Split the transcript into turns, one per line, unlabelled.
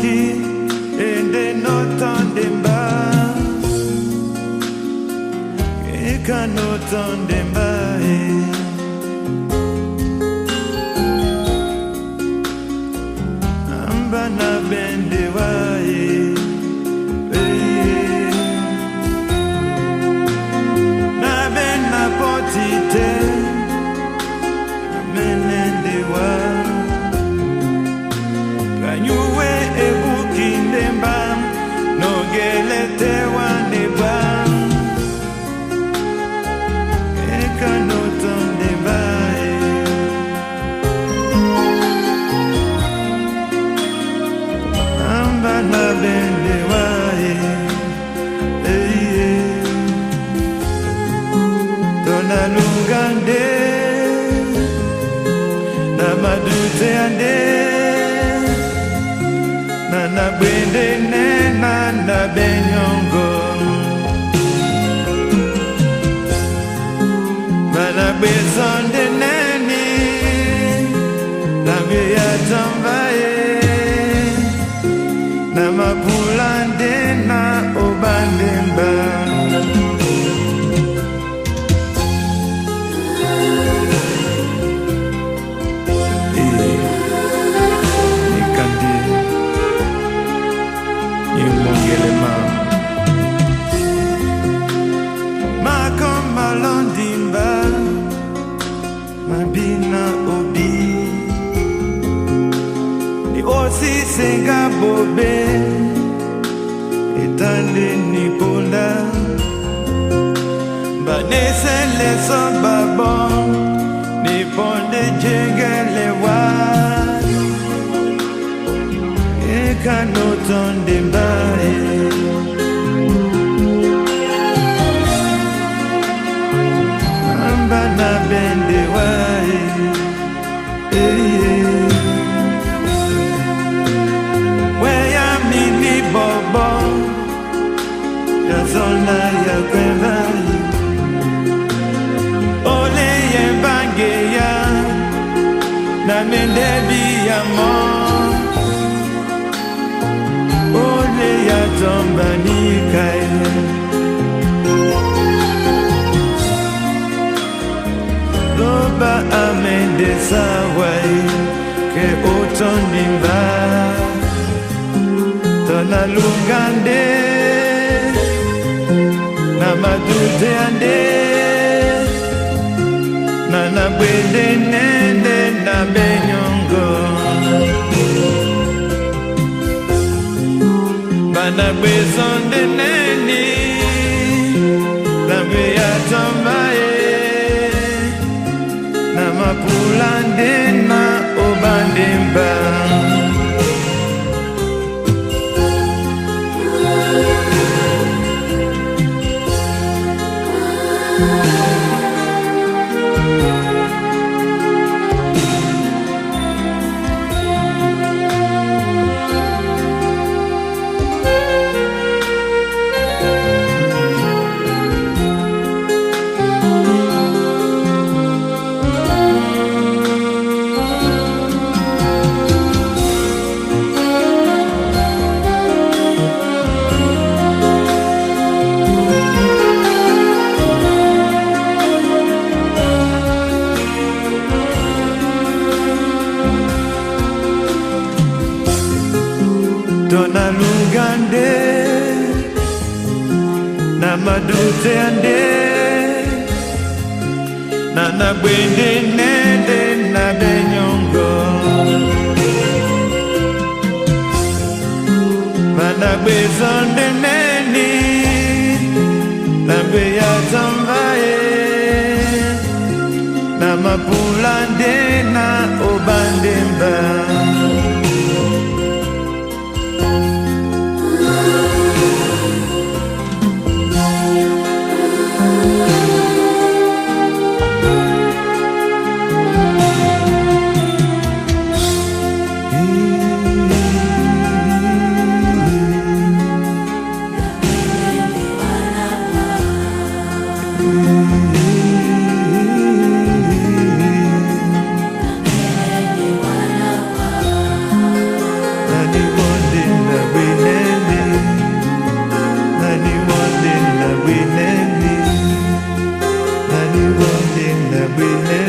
Maduki ende notondemba Eka notondemba Amba na bende wae Na ben na potite Amenende wae Kanyuwe ebukindemba Nogelete waneba Eka notondemba Amba na bende wae Tona lungande Na madute ande Nana bende ne nana benyongo Mana bezonde neni Namye ya tambaye Nama pulande na obandemba Mabina obi Ni osi senga bobe Etande ni ponda Banese le sobabon Ni ponde jengele wa Eka notondemba Amba na bende wae Weya mini bobo Ya zona ya kweva Ole ye bange ya Na mendebi ya mo Ole ya tomba ni kaya Loba amende sawai Ke otondimba Tona lungande Na madute ande Nana bwende nende na benyongo Bana bezonde neni Lambe ya tambaye Mapulande na obandemba Tona lungande Na madute ande Nana bwende nende na benyongo Mana bezonde neni Lambe ya tambaye Na mapulande na obandemba bwene